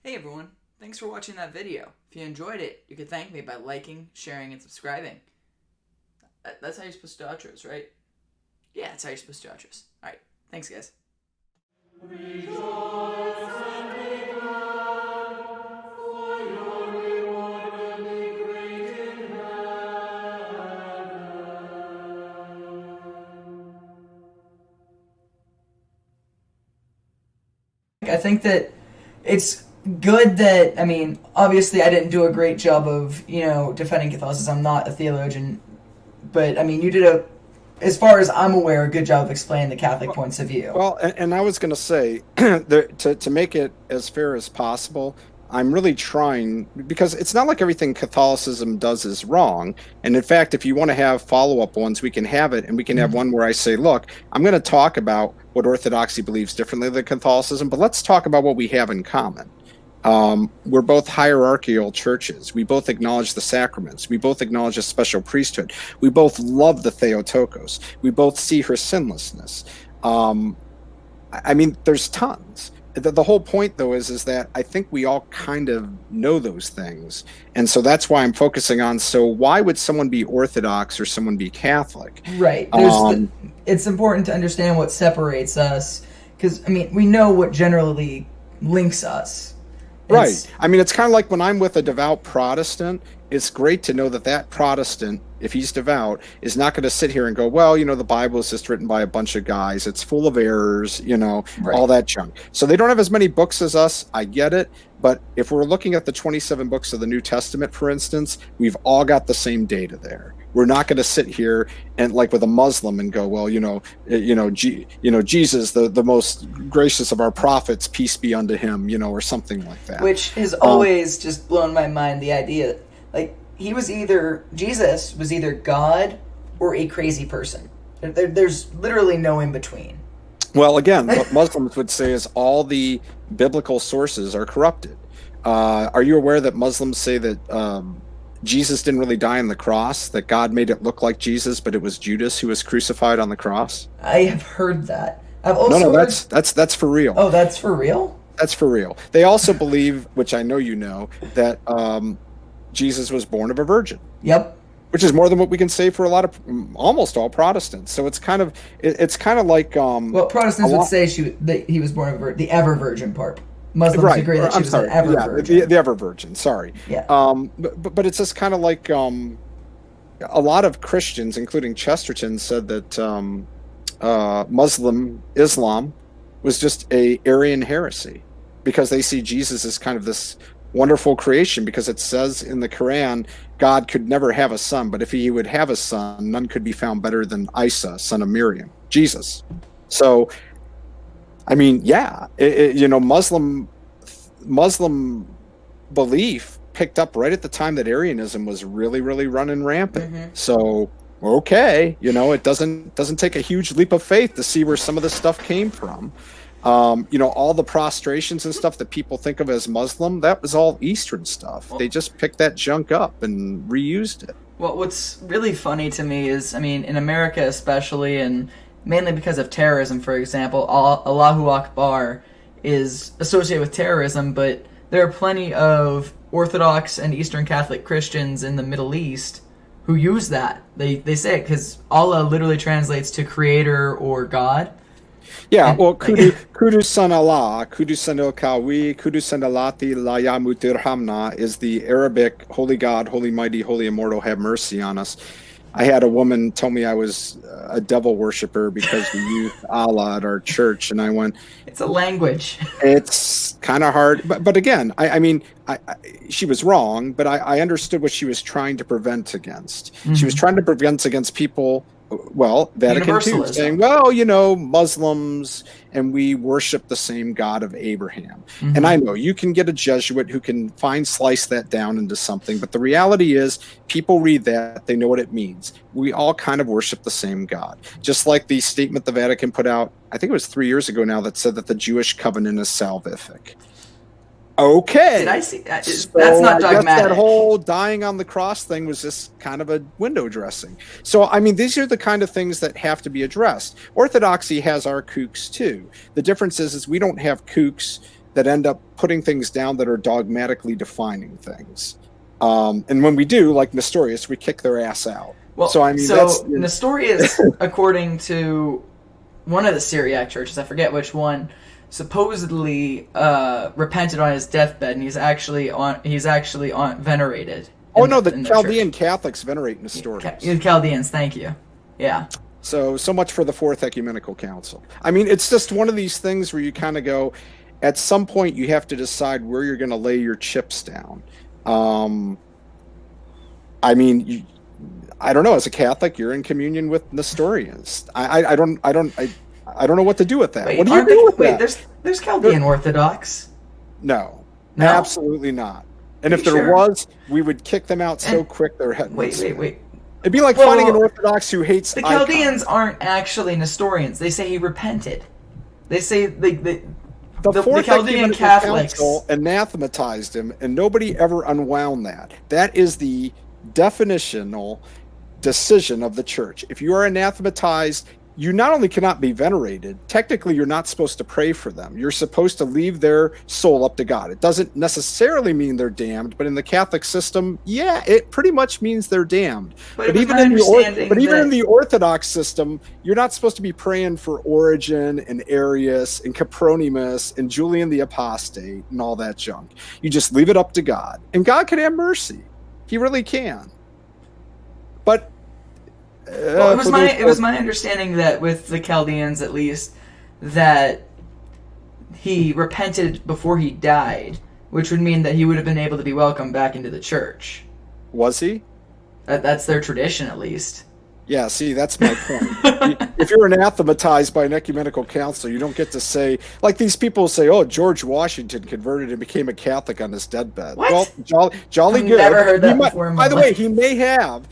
Hey everyone, thanks for watching that video. If you enjoyed it, you could thank me by liking, sharing, and subscribing. That's how you're supposed to do outros, right? Yeah, that's how you're supposed to do outros. Alright, thanks guys. I think that it's good that, obviously I didn't do a great job of, defending Catholicism. I'm not a theologian, but, you did as far as I'm aware, a good job of explaining the Catholic points of view. Well, and I was going to say, to make it as fair as possible, I'm really trying, because it's not like everything Catholicism does is wrong. And in fact, if you want to have follow-up ones, we can have it, and we can have one where I say, look, I'm going to talk about what Orthodoxy believes differently than Catholicism, but let's talk about what we have in common. We're both hierarchical churches. We both acknowledge the sacraments. We both acknowledge a special priesthood. We both love the Theotokos. We both see her sinlessness. There's tons. The whole point, though, is that I think we all kind of know those things. And so that's why I'm focusing on, so why would someone be Orthodox or someone be Catholic? Right. It's important to understand what separates us, because, we know what generally links us. Right. It's kind of like when I'm with a devout Protestant, it's great to know that Protestant, if he's devout, is not going to sit here and go, well, the Bible is just written by a bunch of guys. It's full of errors, Right. all that junk. So they don't have as many books as us. I get it. But if we're looking at the 27 books of the New Testament, for instance, we've all got the same data there. We're not going to sit here and like with a Muslim and go, well, Jesus, the most gracious of our prophets, peace be unto him, or something like that. Which has always just blown my mind, the idea that, Jesus was either God or a crazy person. There's literally no in between. Well, again, what Muslims would say is all the biblical sources are corrupted. Are you aware that Muslims say that Jesus didn't really die on the cross, that God made it look like Jesus, but it was Judas who was crucified on the cross? I have heard that. I've also heard... that's for real. Oh, that's for real? That's for real. They also believe, which I know you know, that Jesus was born of a virgin. Yep. Which is more than what we can say for almost all Protestants. So it's kind of like well, Protestants would say that he was born of a virgin, the ever virgin part. Muslims agree that she was an ever virgin. The ever virgin. Sorry. Yeah. But it's just kind of like a lot of Christians, including Chesterton, said that Islam was just a Arian heresy because they see Jesus as kind of this wonderful creation, because it says in the Quran, God could never have a son, but if he would have a son, none could be found better than Isa, son of Miriam, Jesus. So, Muslim belief picked up right at the time that Arianism was really, really running rampant. Mm-hmm. So, okay, it doesn't take a huge leap of faith to see where some of this stuff came from. All the prostrations and stuff that people think of as Muslim, that was all Eastern stuff. They just picked that junk up and reused it. Well, what's really funny to me is, in America especially, and mainly because of terrorism, for example, Allahu Akbar is associated with terrorism, but there are plenty of Orthodox and Eastern Catholic Christians in the Middle East who use that. They say it because Allah literally translates to creator or God. Yeah, well, Kudusan Allah, Kudusan El Kawi, Kudusan Alati La Yamutirhamna is the Arabic holy God, holy mighty, holy immortal, have mercy on us. I had a woman tell me I was a devil worshiper because we used Allah at our church, and I went, it's a language. It's kind of hard, but again, she was wrong, but I understood what she was trying to prevent against. Mm-hmm. She was trying to prevent against people Well, Vatican II Universalism. saying, well, you know, Muslims and we worship the same God of Abraham. Mhm. And I know you can get a Jesuit who can slice that down into something, but the reality is people read that, they know what it means. We all kind of worship the same God. Just like the statement the Vatican put out, I think it was 3 years ago now, that said that the Jewish covenant is salvific. Okay. Did I see that? So That's not I guess dogmatic. that whole dying on the cross thing was just kind of a window dressing. So, I mean, these are the kind of things that have to be addressed. Orthodoxy has our kooks too. The difference is we don't have kooks that end up putting things down that are dogmatically defining things. And when we do, like Nestorius, we kick their ass out. Well, so I mean, Nestorius, according to one of the Syriac churches, I forget which one, supposedly repented on his deathbed, and he's actually venerated. Oh no, the Chaldean Catholics venerate Nestorius. The Chaldeans, thank you. Yeah. So much for the Fourth Ecumenical Council. I mean, it's just one of these things where you kind of go, at some point you have to decide where you're going to lay your chips down. I mean, I don't know. As a Catholic, you're in communion with Nestorians. I don't know what to do with that. Wait, what do you do with that? There's Chaldean Orthodox. No, No? absolutely not. And if there sure? was, we would kick them out so quick their head would spin. Wait. It'd be like finding an Orthodox who hates the icons. Chaldeans aren't actually Nestorians. They say he repented. They say the Fourth Chaldean Catholics Council anathematized him, and nobody ever unwound that. That is the definitional decision of the church. If you are anathematized, you not only cannot be venerated, technically you're not supposed to pray for them. You're supposed to leave their soul up to God. It doesn't necessarily mean they're damned, but in the Catholic system, yeah, it pretty much means they're damned. But even in the Orthodox system, you're not supposed to be praying for Origen and Arius and Copronymus and Julian the Apostate and all that junk. You just leave it up to God. And God can have mercy. He really can. But it was my understanding that with the Chaldeans, at least, that he repented before he died, which would mean that he would have been able to be welcomed back into the church. Was he? That's their tradition, at least. Yeah, see, that's my point. If you're anathematized by an ecumenical council, you don't get to say, like these people say, oh, George Washington converted and became a Catholic on his deathbed. What? Well, jolly I've good. Never heard that before. By the way, he may have,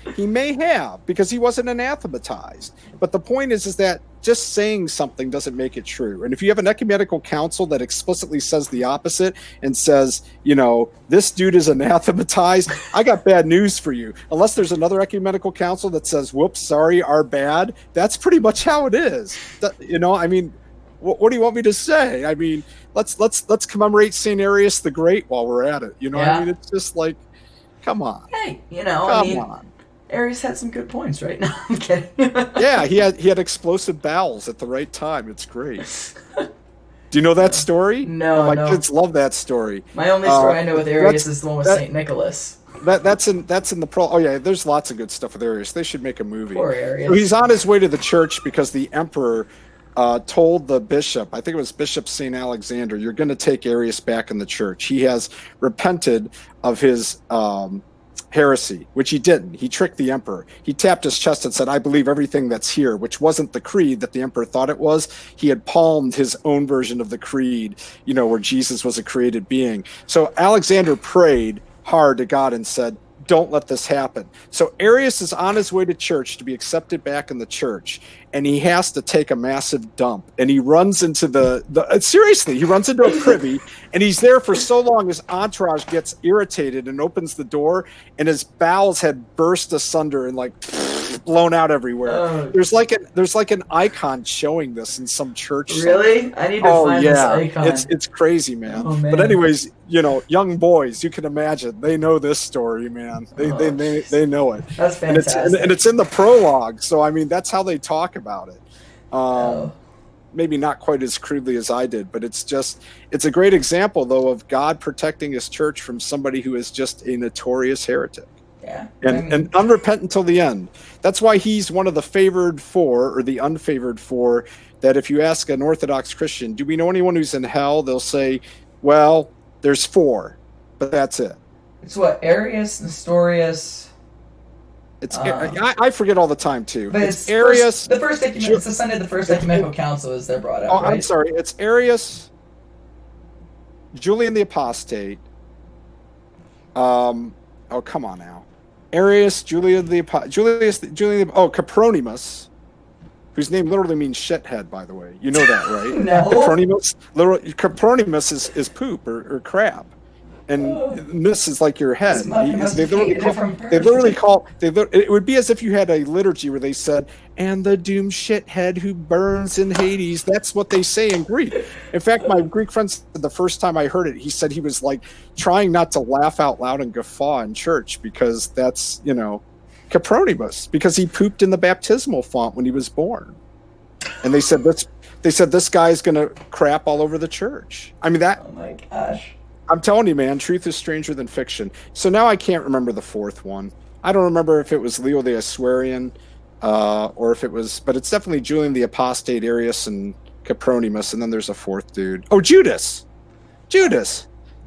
because he wasn't anathematized. But the point is that just saying something doesn't make it true. And if you have an ecumenical council that explicitly says the opposite and says, you know, this dude is anathematized, I got bad news for you. Unless there's another ecumenical council that says, whoops, sorry, our bad. That's pretty much how it is. You know, I mean, what do you want me to say? I mean, let's commemorate St. Arius the Great while we're at it. You know, I mean, it's just like, come on. Hey, you know, come on. Arius had some good points, right? No, I'm kidding. Yeah, he had explosive bowels at the right time. It's great. Do you know that story? No, my kids love that story. My only story I know with Arius is the one with Saint Nicholas. That's in the pro. Oh yeah, there's lots of good stuff with Arius. They should make a movie. Poor Arius. So he's on his way to the church because the emperor told the bishop, I think it was Bishop St. Alexander, you're going to take Arius back in the church. He has repented of his heresy, which he didn't. He tricked the emperor. He tapped his chest and said, I believe everything that's here, which wasn't the creed that the emperor thought it was. He had palmed his own version of the creed, you know, where Jesus was a created being. So Alexander prayed hard to God and said, don't let this happen. So Arius is on his way to church to be accepted back in the church, and he has to take a massive dump. And he runs into he runs into a privy, and he's there for so long his entourage gets irritated and opens the door, and his bowels had burst asunder and like blown out everywhere. Oh. There's like an icon showing this in some church. Really? I need to find this icon. It's crazy, man. Oh, man. But anyways, you know, young boys, you can imagine, they know this story, man. They know it. That's fantastic. And it's in the prologue, so I mean that's how they talk about it. Maybe not quite as crudely as I did, but it's a great example though of God protecting his church from somebody who is just a notorious heretic. Yeah. And unrepentant till the end. That's why he's one of the favored four, or the unfavored four, that if you ask an Orthodox Christian, do we know anyone who's in hell? They'll say, well, there's four, but that's it. It's what? Arius, Nestorius, It's I forget all the time too. But it's Arius. It's the Sunday of the first Ecumenical Council is they're brought up. Oh, right? I'm sorry. It's Arius, Julian the Apostate. Oh, come on now. Arius, Julian, Copronymus, whose name literally means shithead, by the way. You know that, right? No. Copronymus is poop or crap. And this is like your head. It would be as if you had a liturgy where they said, and the doomed shithead who burns in Hades. That's what they say in Greek. In fact, my Greek friend said the first time I heard it, he said he was like trying not to laugh out loud and guffaw in church because that's, Copronymus, because he pooped in the baptismal font when he was born. And they said this guy's gonna crap all over the church. I mean that. Oh my gosh. I'm telling you, man, truth is stranger than fiction. So now I can't remember the fourth one. I don't remember if it was Leo the Assuerian, or if it was, but it's definitely Julian the Apostate, Arius, and Copronymus, and then there's a fourth dude. Oh, Judas!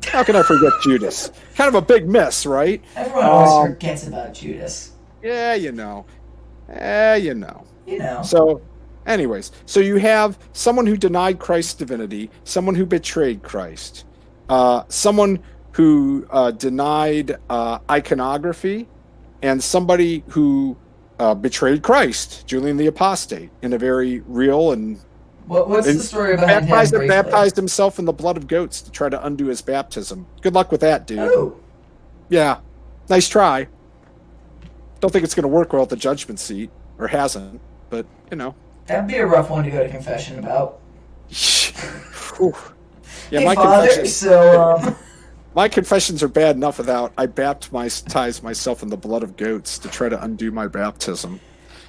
How can I forget Judas? Kind of a big miss, right? Everyone always forgets about Judas. Yeah, you know. So, anyways, so you have someone who denied Christ's divinity, someone who betrayed Christ. Someone who denied iconography, and somebody who betrayed Christ, Julian the Apostate, in a very real and what's the story behind him? Baptized himself in the blood of goats to try to undo his baptism. Good luck with that, dude. Oh. Yeah, nice try. Don't think it's going to work well at the judgment seat, or hasn't, but That'd be a rough one to go to confession about. Yeah, hey, my confessions are bad enough without I baptized myself in the blood of goats to try to undo my baptism.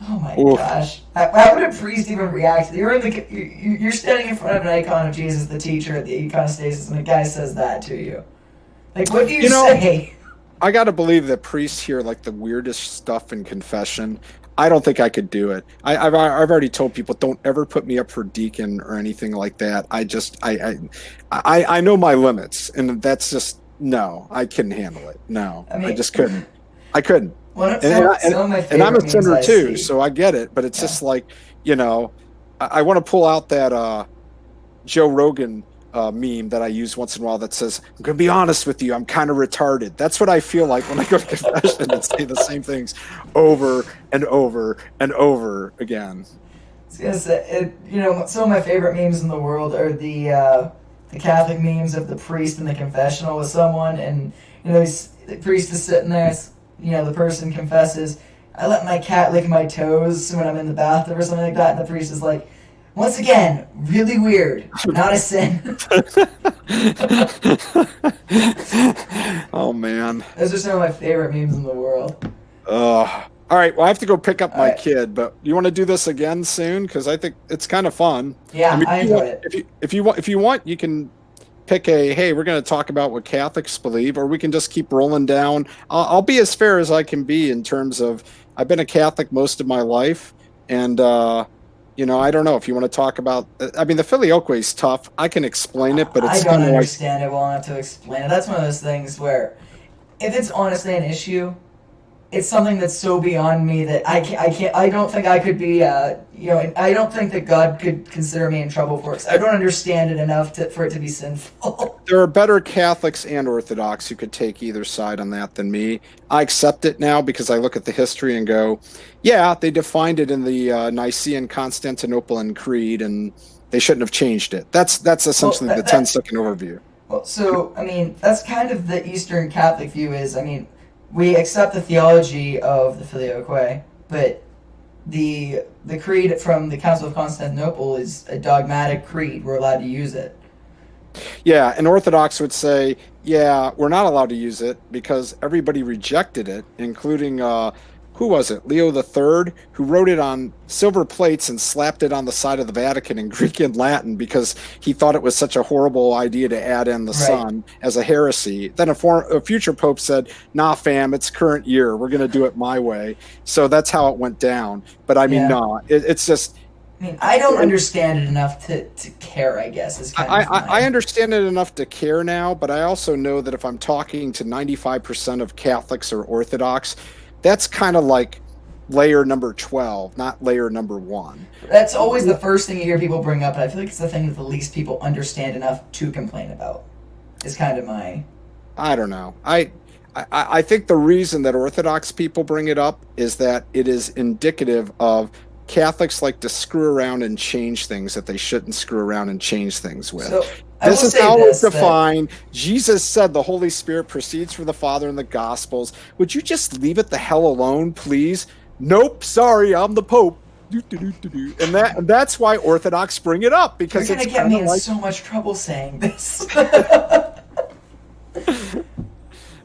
Oh my gosh! How would a priest even react? You're standing in front of an icon of Jesus, the teacher at the iconostasis, and the guy says that to you. Like, what do you say? I gotta believe that priests hear like the weirdest stuff in confession. I don't think I could do it. I've already told people, don't ever put me up for deacon or anything like that. I know my limits, and that's just no. I couldn't handle it. No, I just couldn't. I couldn't. And I'm a sinner too, so I get it. But it's just like I want to pull out that Joe Rogan meme that I use once in a while that says, I'm going to be honest with you, I'm kind of retarded. That's what I feel like when I go to confession and say the same things over and over and over again. I was gonna say, some of my favorite memes in the world are the Catholic memes of the priest in the confessional with someone, and the priest is sitting there, the person confesses, I let my cat lick my toes when I'm in the bathtub or something like that, and the priest is like, once again, really weird. Not a sin. Oh, man. Those are some of my favorite memes in the world. All right, well, I have to go pick up my kid, but you want to do this again soon? Because I think it's kind of fun. Yeah, I enjoy it. If you want, you can pick hey, we're going to talk about what Catholics believe, or we can just keep rolling down. I'll be as fair as I can be in terms of, I've been a Catholic most of my life, and I don't know if you want to talk about. I mean, the filioque is tough. I can explain it, but it's I don't understand it well enough to explain it. That's one of those things where, if it's honestly an issue, it's something that's so beyond me that I can't. I don't think I could be. I don't think that God could consider me in trouble for it. 'Cause I don't understand it enough for it to be sinful. There are better Catholics and Orthodox who could take either side on that than me. I accept it now because I look at the history and go, yeah, they defined it in the Nicene Constantinople Creed, and they shouldn't have changed it. That's essentially the 10-second overview. Well, so I mean, that's kind of the Eastern Catholic view. We accept the theology of the filioque, but the creed from the Council of Constantinople is a dogmatic creed. We're allowed to use it. Yeah, and Orthodox would say, yeah, we're not allowed to use it because everybody rejected it, including, who was it? Leo III, who wrote it on silver plates and slapped it on the side of the Vatican in Greek and Latin because he thought it was such a horrible idea to add in the sun as a heresy. Then a future pope said, nah, fam, it's current year. We're going to do it my way. So that's how it went down. But I mean, it's just... I don't understand it enough to care, I guess. Is kind of I understand it enough to care now, but I also know that if I'm talking to 95% of Catholics or Orthodox, that's kind of like layer number 12, not layer number 1. That's always the first thing you hear people bring up, and I feel like it's the thing that the least people understand enough to complain about. Is kind of my... I don't know. I think the reason that Orthodox people bring it up is that it is indicative of Catholics like to screw around and change things that they shouldn't screw around and change things with. So, this is how it's defined. Jesus said the Holy Spirit proceeds from the Father in the Gospels. Would you just leave it the hell alone, please? Nope, sorry, I'm the Pope. And that's why Orthodox bring it up, because you're gonna get me in so much trouble saying this.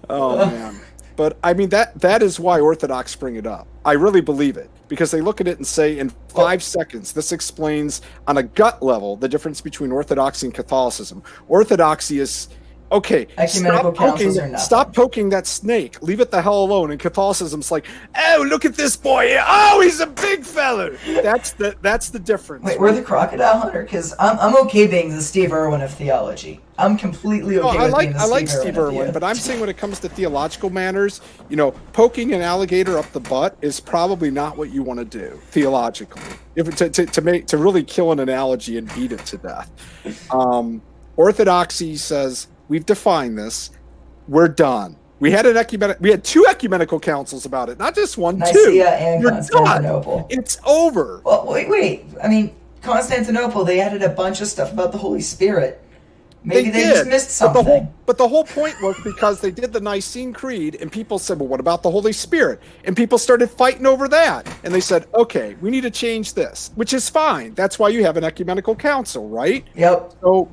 Oh man. But I mean that is why Orthodox bring it up. I really believe it, because they look at it and say in 5 seconds this explains on a gut level the difference between Orthodoxy and Catholicism. Orthodoxy is okay, Ecumenical Councils are nothing. Stop poking that snake. Leave it the hell alone. And Catholicism's like, oh, look at this boy. Oh, he's a big fella. That's the difference. Wait, we're the crocodile hunter? Because I'm okay being the Steve Irwin of theology. I'm completely okay with being the I like Steve Irwin, but I'm saying when it comes to theological manners, poking an alligator up the butt is probably not what you want to do theologically. To really kill an analogy and beat it to death. Orthodoxy says, we've defined this. We're done. We had 2 ecumenical councils about it, not just one, Nicaea 2. and Constantinople. It's over. Well, wait. I mean, Constantinople, they added a bunch of stuff about the Holy Spirit. Maybe they just missed something. But the whole point was because they did the Nicene Creed, and people said, well, what about the Holy Spirit? And people started fighting over that. And they said, okay, we need to change this, which is fine. That's why you have an ecumenical council, right? Yep. So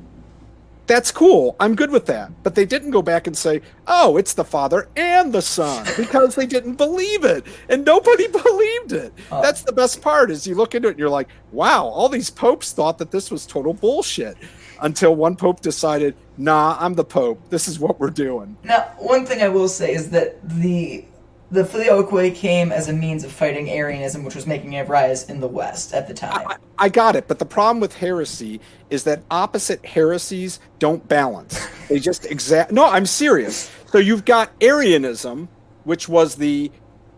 that's cool. I'm good with that. But they didn't go back and say, oh, it's the Father and the Son, because they didn't believe it. And nobody believed it. That's the best part, is you look into it and you're like, wow, all these popes thought that this was total bullshit. Until one pope decided, nah, I'm the Pope. This is what we're doing. Now, one thing I will say is that the Filioque came as a means of fighting Arianism, which was making a rise in the West at the time. I got it, but the problem with heresy is that opposite heresies don't balance. They just No, I'm serious. So you've got Arianism, which was the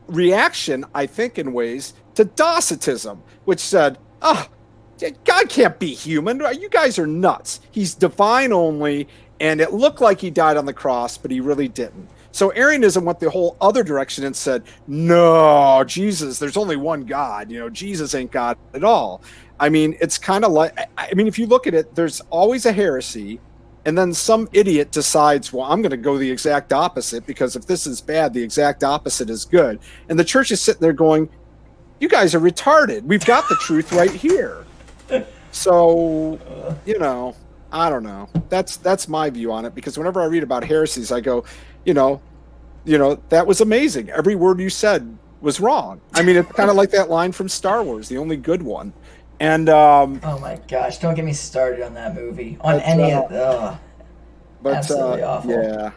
reaction, I think, in ways, to Docetism, which said, God can't be human. You guys are nuts. He's divine only, and it looked like he died on the cross, but he really didn't. So Arianism went the whole other direction and said, no, Jesus, there's only one God. Jesus ain't God at all. I mean, it's kind of like, if you look at it, there's always a heresy, and then some idiot decides, well, I'm going to go the exact opposite, because if this is bad, the exact opposite is good. And the church is sitting there going, you guys are retarded. We've got the truth right here. So, I don't know. That's my view on it, because whenever I read about heresies, I go, that was amazing. Every word you said was wrong. I mean, it's kind of like that line from Star Wars, the only good one. And oh my gosh, don't get me started on that movie. Absolutely awful. Yeah.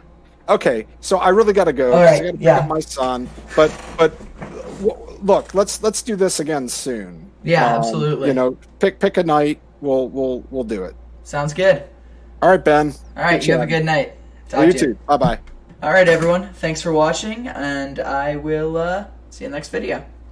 Okay, so I really got to go. All right, I got to pick up my son. But look, let's do this again soon. Yeah, absolutely. Pick a night. We'll do it. Sounds good. All right, Ben. All right, you have a good night. You too. Bye-bye. All right, everyone. Thanks for watching, and I will see you in the next video.